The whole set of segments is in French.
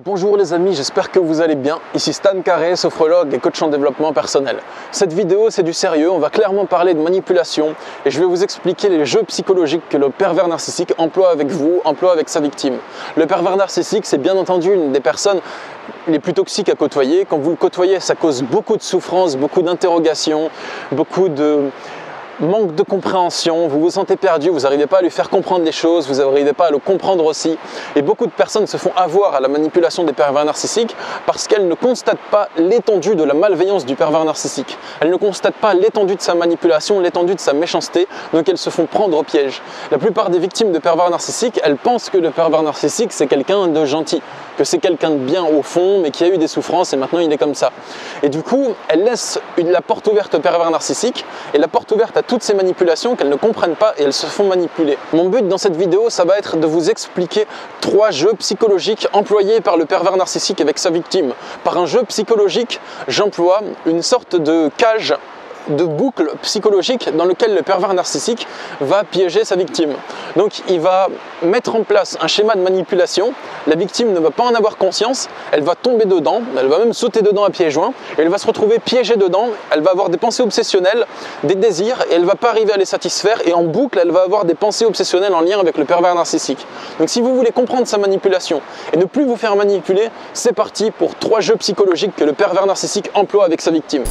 Bonjour les amis, j'espère que vous allez bien. Ici Stan Carré, sophrologue et coach en développement personnel. Cette vidéo, c'est du sérieux, on va clairement parler de manipulation et je vais vous expliquer les jeux psychologiques que le pervers narcissique emploie avec vous, emploie avec sa victime. Le pervers narcissique, c'est bien entendu une des personnes les plus toxiques à côtoyer. Quand vous le côtoyez, ça cause beaucoup de souffrance, beaucoup d'interrogations, beaucoup de manque de compréhension, vous vous sentez perdu, vous n'arrivez pas à lui faire comprendre les choses, vous n'arrivez pas à le comprendre aussi. Et beaucoup de personnes se font avoir à la manipulation des pervers narcissiques parce qu'elles ne constatent pas l'étendue de la malveillance du pervers narcissique. Elles ne constatent pas l'étendue de sa manipulation, l'étendue de sa méchanceté, donc elles se font prendre au piège. La plupart des victimes de pervers narcissiques, elles pensent que le pervers narcissique c'est quelqu'un de gentil, que c'est quelqu'un de bien au fond, mais qui a eu des souffrances et maintenant il est comme ça. Et du coup, elles laissent la porte ouverte au pervers narcissique et la porte ouverte à toutes ces manipulations qu'elles ne comprennent pas et elles se font manipuler. Mon but dans cette vidéo, ça va être de vous expliquer 3 jeux psychologiques employés par le pervers narcissique avec sa victime. Par un jeu psychologique, j'emploie une sorte de cage, de boucle psychologique dans lequel le pervers narcissique va piéger sa victime. Donc il va mettre en place un schéma de manipulation, la victime ne va pas en avoir conscience, elle va tomber dedans, elle va même sauter dedans à pieds joints, et elle va se retrouver piégée dedans, elle va avoir des pensées obsessionnelles, des désirs, et elle ne va pas arriver à les satisfaire, et en boucle elle va avoir des pensées obsessionnelles en lien avec le pervers narcissique. Donc si vous voulez comprendre sa manipulation et ne plus vous faire manipuler, c'est parti pour 3 jeux psychologiques que le pervers narcissique emploie avec sa victime.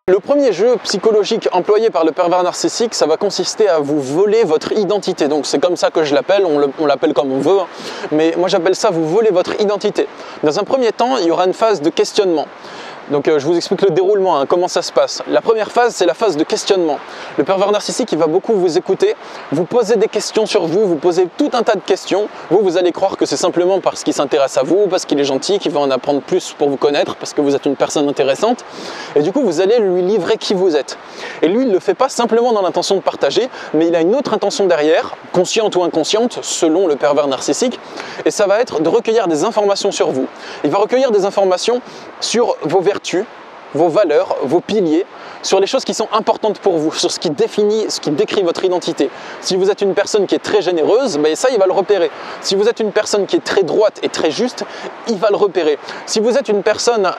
Le premier jeu psychologique employé par le pervers narcissique, ça va consister à vous voler votre identité. Donc c'est comme ça que je l'appelle, on l'appelle comme on veut, mais moi j'appelle ça vous voler votre identité. Dans un premier temps, il y aura une phase de questionnement. Donc je vous explique le déroulement, comment ça se passe. La première phase, c'est la phase de questionnement. Le pervers narcissique, il va beaucoup vous écouter, vous poser des questions sur vous, vous poser tout un tas de questions. Vous allez croire que c'est simplement parce qu'il s'intéresse à vous, parce qu'il est gentil, qu'il va en apprendre plus pour vous connaître, parce que vous êtes une personne intéressante. Et du coup, vous allez lui livrer qui vous êtes. Et lui, il ne le fait pas simplement dans l'intention de partager, mais il a une autre intention derrière, consciente ou inconsciente, selon le pervers narcissique. Et ça va être de recueillir des informations sur vous. Il va recueillir des informations sur vos vertus, vos valeurs, vos piliers, sur les choses qui sont importantes pour vous, sur ce qui décrit votre identité. Si vous êtes une personne qui est très généreuse, ben ça il va le repérer. Si vous êtes une personne qui est très droite et très juste, il va le repérer. Si vous êtes une personne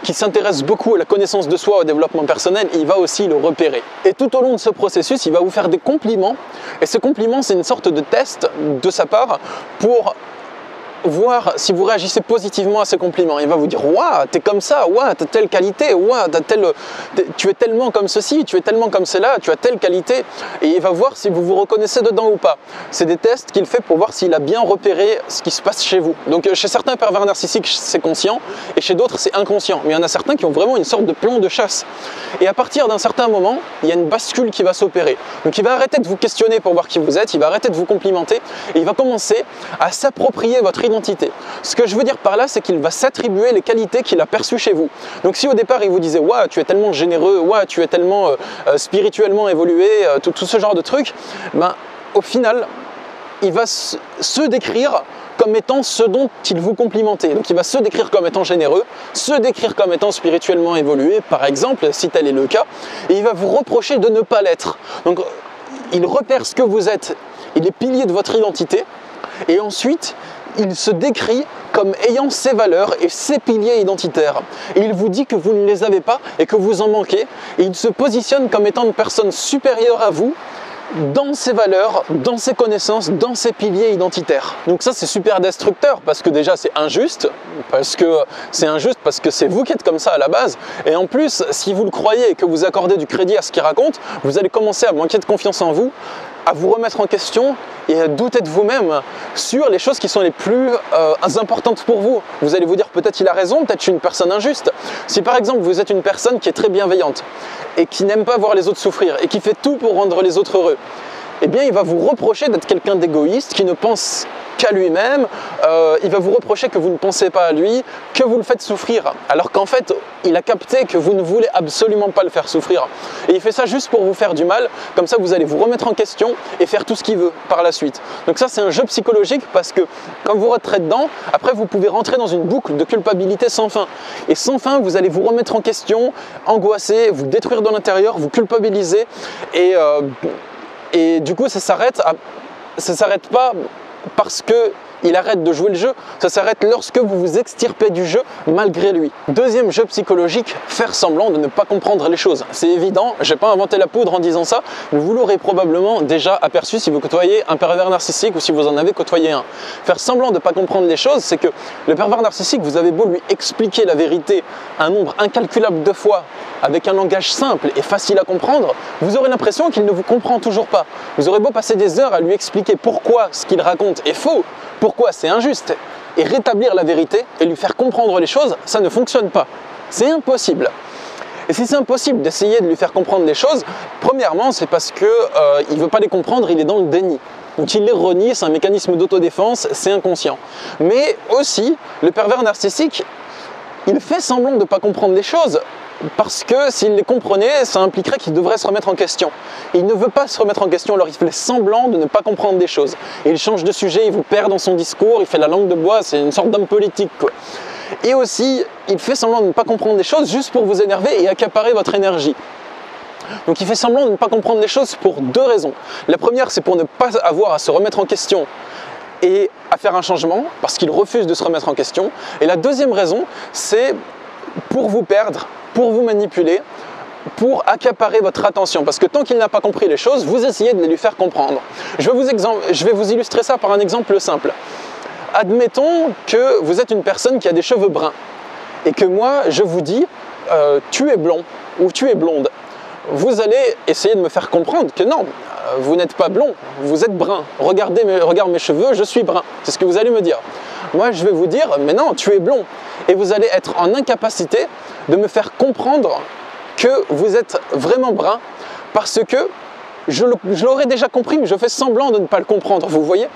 qui s'intéresse beaucoup à la connaissance de soi, au développement personnel, il va aussi le repérer. Et tout au long de ce processus, il va vous faire des compliments, et ce compliment c'est une sorte de test de sa part pour voir si vous réagissez positivement à ces compliments. Il va vous dire « Waouh, t'es comme ça, waouh, t'as telle qualité, waouh, tu es tellement comme ceci, tu es tellement comme cela, tu as telle qualité. » Et il va voir si vous vous reconnaissez dedans ou pas. C'est des tests qu'il fait pour voir s'il a bien repéré ce qui se passe chez vous. Donc chez certains pervers narcissiques, c'est conscient, et chez d'autres, c'est inconscient. Mais il y en a certains qui ont vraiment une sorte de plan de chasse. Et à partir d'un certain moment, il y a une bascule qui va s'opérer. Donc il va arrêter de vous questionner pour voir qui vous êtes, il va arrêter de vous complimenter, et il va commencer à s'approprier votre identité. Ce que je veux dire par là, c'est qu'il va s'attribuer les qualités qu'il a perçues chez vous. Donc si au départ il vous disait « Waouh, tu es tellement généreux, waouh, tu es tellement spirituellement évolué », tout ce genre de trucs, ben, au final, il va se décrire comme étant ce dont il vous complimentait. Donc il va se décrire comme étant généreux, se décrire comme étant spirituellement évolué, par exemple, si tel est le cas, et il va vous reprocher de ne pas l'être. Donc il repère ce que vous êtes, il est pilier de votre identité, et ensuite, il se décrit comme ayant ses valeurs et ses piliers identitaires. Et il vous dit que vous ne les avez pas et que vous en manquez. Et il se positionne comme étant une personne supérieure à vous dans ses valeurs, dans ses connaissances, dans ses piliers identitaires. Donc ça c'est super destructeur parce que déjà c'est injuste, parce que c'est vous qui êtes comme ça à la base. Et en plus, si vous le croyez et que vous accordez du crédit à ce qu'il raconte, vous allez commencer à manquer de confiance en vous, à vous remettre en question et à douter de vous-même sur les choses qui sont les plus importantes pour vous. Vous allez vous dire peut-être il a raison, peut-être je suis une personne injuste. Si par exemple vous êtes une personne qui est très bienveillante et qui n'aime pas voir les autres souffrir et qui fait tout pour rendre les autres heureux, eh bien il va vous reprocher d'être quelqu'un d'égoïste, qui ne pense qu'à lui-même, il va vous reprocher que vous ne pensez pas à lui, que vous le faites souffrir, alors qu'en fait, il a capté que vous ne voulez absolument pas le faire souffrir. Et il fait ça juste pour vous faire du mal, comme ça vous allez vous remettre en question et faire tout ce qu'il veut par la suite. Donc ça c'est un jeu psychologique parce que quand vous rentrez dedans, après vous pouvez rentrer dans une boucle de culpabilité sans fin. Et sans fin, vous allez vous remettre en question, angoisser, vous détruire de l'intérieur, vous culpabiliser et du coup ça s'arrête pas parce qu'il arrête de jouer le jeu, ça s'arrête lorsque vous vous extirpez du jeu malgré lui. Deuxième jeu psychologique, faire semblant de ne pas comprendre les choses. C'est évident, je n'ai pas inventé la poudre en disant ça, mais vous l'aurez probablement déjà aperçu si vous côtoyez un pervers narcissique ou si vous en avez côtoyé un. Faire semblant de ne pas comprendre les choses, c'est que le pervers narcissique, vous avez beau lui expliquer la vérité un nombre incalculable de fois, avec un langage simple et facile à comprendre, vous aurez l'impression qu'il ne vous comprend toujours pas. Vous aurez beau passer des heures à lui expliquer pourquoi ce qu'il raconte est faux, pourquoi c'est injuste, et rétablir la vérité et lui faire comprendre les choses, ça ne fonctionne pas. C'est impossible. Et si c'est impossible d'essayer de lui faire comprendre les choses, premièrement, c'est parce qu'il ne veut pas les comprendre, il est dans le déni. Donc il les renie, c'est un mécanisme d'autodéfense, c'est inconscient. Mais aussi, le pervers narcissique, il fait semblant de ne pas comprendre les choses, parce que s'il les comprenait, ça impliquerait qu'il devrait se remettre en question. Et il ne veut pas se remettre en question, alors il fait semblant de ne pas comprendre des choses. Et il change de sujet, il vous perd dans son discours, il fait la langue de bois, c'est une sorte d'homme politique, quoi. Et aussi, il fait semblant de ne pas comprendre des choses juste pour vous énerver et accaparer votre énergie. Donc il fait semblant de ne pas comprendre les choses pour deux raisons. La première, c'est pour ne pas avoir à se remettre en question et à faire un changement, parce qu'il refuse de se remettre en question. Et la deuxième raison, c'est pour vous perdre, pour vous manipuler, pour accaparer votre attention. Parce que tant qu'il n'a pas compris les choses, vous essayez de les lui faire comprendre. Je vais vous illustrer ça par un exemple simple. Admettons que vous êtes une personne qui a des cheveux bruns et que moi, je vous dis tu es blond ou tu es blonde. Vous allez essayer de me faire comprendre que non, vous n'êtes pas blond, vous êtes brun. Regarde mes cheveux, je suis brun. C'est ce que vous allez me dire. Moi, je vais vous dire, mais non, tu es blond. Et vous allez être en incapacité de me faire comprendre que vous êtes vraiment brun parce que je l'aurais déjà compris, mais je fais semblant de ne pas le comprendre, vous voyez?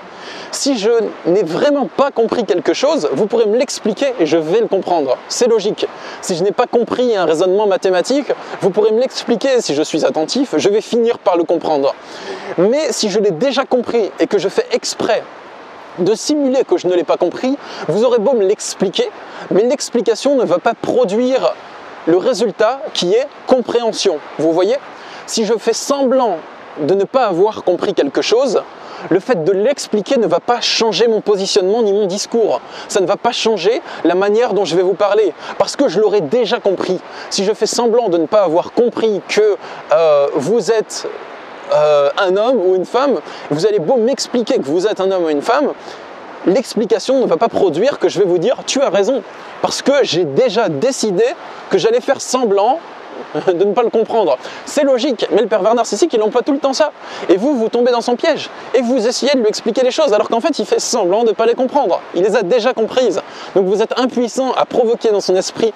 Si je n'ai vraiment pas compris quelque chose, vous pourrez me l'expliquer et je vais le comprendre. C'est logique. Si je n'ai pas compris un raisonnement mathématique, vous pourrez me l'expliquer. Si je suis attentif, je vais finir par le comprendre. Mais si je l'ai déjà compris et que je fais exprès de simuler que je ne l'ai pas compris, vous aurez beau me l'expliquer, mais l'explication ne va pas produire le résultat qui est compréhension. Vous voyez? Si je fais semblant de ne pas avoir compris quelque chose, le fait de l'expliquer ne va pas changer mon positionnement ni mon discours. Ça ne va pas changer la manière dont je vais vous parler, parce que je l'aurais déjà compris. Si je fais semblant de ne pas avoir compris que vous êtes un homme ou une femme, vous allez beau m'expliquer que vous êtes un homme ou une femme, l'explication ne va pas produire que je vais vous dire « tu as raison », parce que j'ai déjà décidé que j'allais faire semblant de ne pas le comprendre. C'est logique, mais le pervers narcissique, il emploie tout le temps ça. Et vous tombez dans son piège. Et vous essayez de lui expliquer les choses, alors qu'en fait, il fait semblant de ne pas les comprendre. Il les a déjà comprises. Donc vous êtes impuissant à provoquer dans son esprit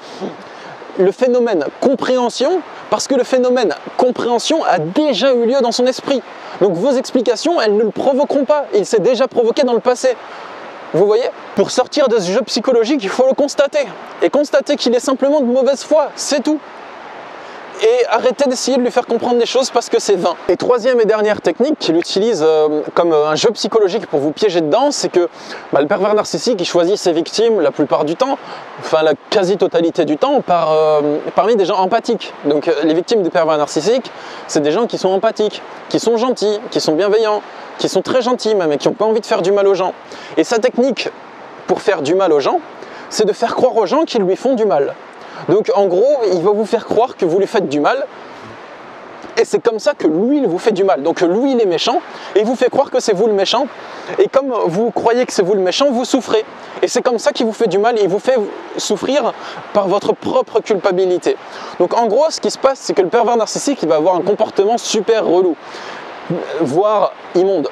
le phénomène compréhension, parce que le phénomène compréhension a déjà eu lieu dans son esprit. Donc vos explications, elles ne le provoqueront pas. Il s'est déjà provoqué dans le passé. Vous voyez? Pour sortir de ce jeu psychologique, il faut le constater. Et constater qu'il est simplement de mauvaise foi, c'est tout. Et arrêtez d'essayer de lui faire comprendre des choses parce que c'est vain. Et troisième et dernière technique qu'il utilise comme un jeu psychologique pour vous piéger dedans, c'est que le pervers narcissique, il choisit ses victimes la plupart du temps, enfin la quasi-totalité du temps, parmi des gens empathiques. Donc les victimes des pervers narcissiques, c'est des gens qui sont empathiques, qui sont gentils, qui sont bienveillants, qui sont très gentils même et qui n'ont pas envie de faire du mal aux gens. Et sa technique pour faire du mal aux gens, c'est de faire croire aux gens qu'ils lui font du mal. Donc en gros, il va vous faire croire que vous lui faites du mal et c'est comme ça que lui, il vous fait du mal. Donc lui, il est méchant et il vous fait croire que c'est vous le méchant. Et comme vous croyez que c'est vous le méchant, vous souffrez. Et c'est comme ça qu'il vous fait du mal et il vous fait souffrir par votre propre culpabilité. Donc en gros, ce qui se passe, c'est que le pervers narcissique, il va avoir un comportement super relou, voire immonde.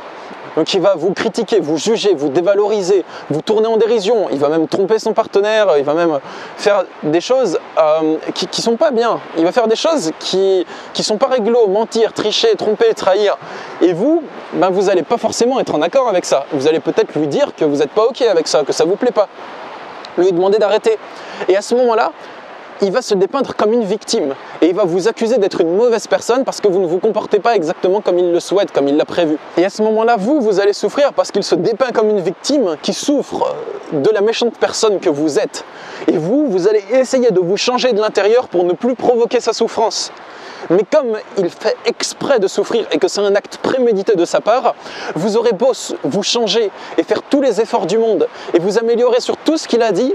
Donc il va vous critiquer, vous juger, vous dévaloriser, vous tourner en dérision, il va même tromper son partenaire, il va même faire des choses qui sont pas bien. Il va faire des choses qui sont pas réglo, mentir, tricher, tromper, trahir. Et vous, vous n'allez pas forcément être en accord avec ça. Vous allez peut-être lui dire que vous n'êtes pas OK avec ça, que ça vous plaît pas. Lui demander d'arrêter. Et à ce moment-là, il va se dépeindre comme une victime et il va vous accuser d'être une mauvaise personne parce que vous ne vous comportez pas exactement comme il le souhaite, comme il l'a prévu. Et à ce moment-là, vous allez souffrir parce qu'il se dépeint comme une victime qui souffre de la méchante personne que vous êtes. Et vous allez essayer de vous changer de l'intérieur pour ne plus provoquer sa souffrance. Mais comme il fait exprès de souffrir et que c'est un acte prémédité de sa part, vous aurez beau vous changer et faire tous les efforts du monde et vous améliorer sur tout ce qu'il a dit,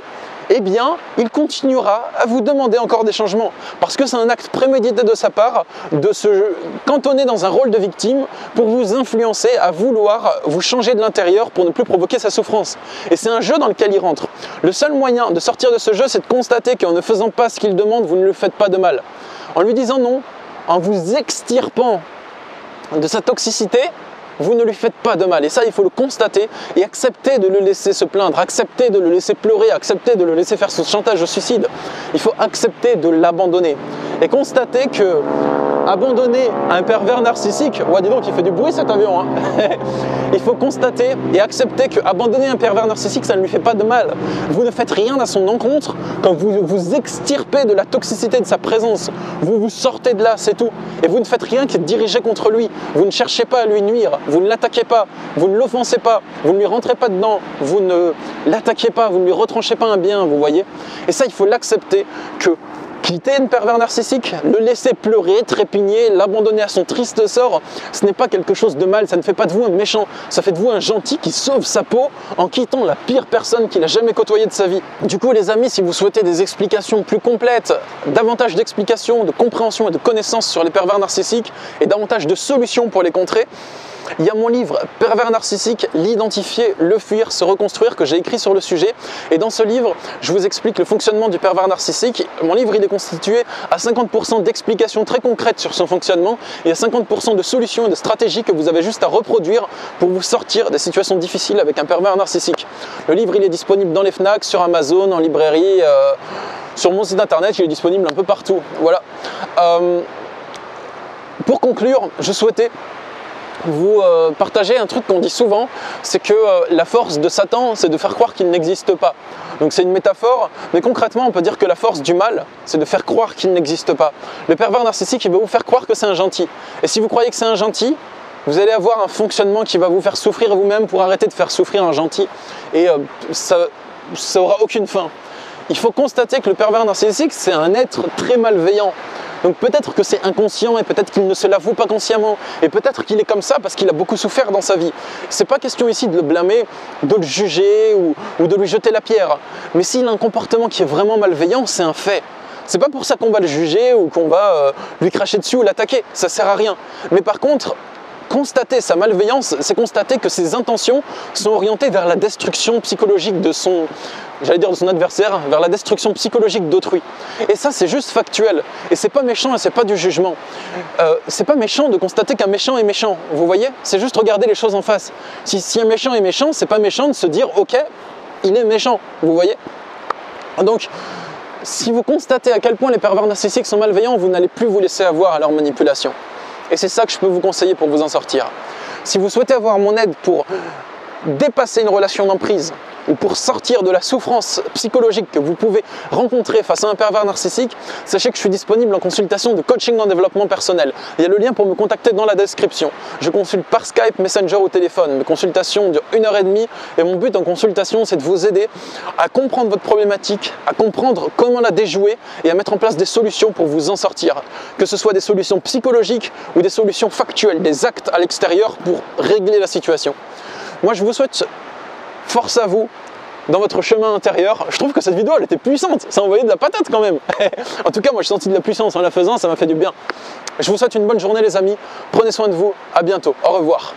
eh bien, il continuera à vous demander encore des changements. Parce que c'est un acte prémédité de sa part de se cantonner dans un rôle de victime pour vous influencer à vouloir vous changer de l'intérieur pour ne plus provoquer sa souffrance. Et c'est un jeu dans lequel il rentre. Le seul moyen de sortir de ce jeu, c'est de constater qu'en ne faisant pas ce qu'il demande, vous ne lui faites pas de mal. En lui disant non, en vous extirpant de sa toxicité, vous ne lui faites pas de mal. Et ça, il faut le constater et accepter de le laisser se plaindre, accepter de le laisser pleurer, accepter de le laisser faire ce chantage au suicide. Il faut accepter de l'abandonner et constater que abandonner un pervers narcissique, ouais, dis donc, il fait du bruit cet avion, hein. Il faut constater et accepter que abandonner un pervers narcissique, ça ne lui fait pas de mal. Vous ne faites rien à son encontre quand vous vous extirpez de la toxicité de sa présence. Vous vous sortez de là, c'est tout. Et vous ne faites rien qui est dirigé contre lui. Vous ne cherchez pas à lui nuire, vous ne l'attaquez pas, vous ne l'offensez pas, vous ne lui rentrez pas dedans, vous ne l'attaquez pas, vous ne lui retranchez pas un bien, vous voyez. Et ça, il faut l'accepter que quitter un pervers narcissique, le laisser pleurer, trépigner, l'abandonner à son triste sort, ce n'est pas quelque chose de mal, ça ne fait pas de vous un méchant, ça fait de vous un gentil qui sauve sa peau en quittant la pire personne qu'il a jamais côtoyée de sa vie. Du coup les amis, si vous souhaitez des explications plus complètes, davantage d'explications, de compréhension et de connaissances sur les pervers narcissiques et davantage de solutions pour les contrer, il y a mon livre « Pervers narcissique, l'identifier, le fuir, se reconstruire » que j'ai écrit sur le sujet. Et dans ce livre, je vous explique le fonctionnement du pervers narcissique. Mon livre, il est constitué à 50% d'explications très concrètes sur son fonctionnement et à 50% de solutions et de stratégies que vous avez juste à reproduire pour vous sortir des situations difficiles avec un pervers narcissique. Le livre, il est disponible dans les Fnac, sur Amazon, en librairie, sur mon site internet, il est disponible un peu partout. Voilà. Pour conclure, je souhaitais vous partagez un truc qu'on dit souvent, c'est que la force de Satan, c'est de faire croire qu'il n'existe pas. Donc c'est une métaphore, mais concrètement, on peut dire que la force du mal, c'est de faire croire qu'il n'existe pas. Le pervers narcissique, il va vous faire croire que c'est un gentil. Et si vous croyez que c'est un gentil, vous allez avoir un fonctionnement qui va vous faire souffrir vous-même pour arrêter de faire souffrir un gentil. Et ça aura aucune fin. Il faut constater que le pervers narcissique, c'est un être très malveillant. Donc peut-être que c'est inconscient et peut-être qu'il ne se l'avoue pas consciemment et peut-être qu'il est comme ça parce qu'il a beaucoup souffert dans sa vie. C'est pas question ici de le blâmer, de le juger ou de lui jeter la pierre. Mais s'il a un comportement qui est vraiment malveillant, c'est un fait. C'est pas pour ça qu'on va le juger ou qu'on va lui cracher dessus ou l'attaquer, ça sert à rien. Mais par contre, constater sa malveillance, c'est constater que ses intentions sont orientées vers la destruction psychologique de son adversaire, vers la destruction psychologique d'autrui. Et ça, c'est juste factuel. Et c'est pas méchant et c'est pas du jugement. C'est pas méchant de constater qu'un méchant est méchant. Vous voyez? C'est juste regarder les choses en face. Si un méchant est méchant, c'est pas méchant de se dire « Ok, il est méchant. » Vous voyez? Donc, si vous constatez à quel point les pervers narcissiques sont malveillants, vous n'allez plus vous laisser avoir à leur manipulation. Et c'est ça que je peux vous conseiller pour vous en sortir. Si vous souhaitez avoir mon aide pour dépasser une relation d'emprise ou pour sortir de la souffrance psychologique que vous pouvez rencontrer face à un pervers narcissique, sachez que je suis disponible en consultation de coaching en développement personnel. Il y a le lien pour me contacter dans la description. Je consulte par Skype, Messenger ou téléphone. Mes consultations durent 1h30 et mon but en consultation, c'est de vous aider à comprendre votre problématique, à comprendre comment la déjouer et à mettre en place des solutions pour vous en sortir. Que ce soit des solutions psychologiques ou des solutions factuelles, des actes à l'extérieur pour régler la situation. Moi, je vous souhaite force à vous dans votre chemin intérieur. Je trouve que cette vidéo, elle était puissante. Ça envoyait de la patate quand même. En tout cas, moi, j'ai senti de la puissance en la faisant. Ça m'a fait du bien. Je vous souhaite une bonne journée, les amis. Prenez soin de vous. À bientôt. Au revoir.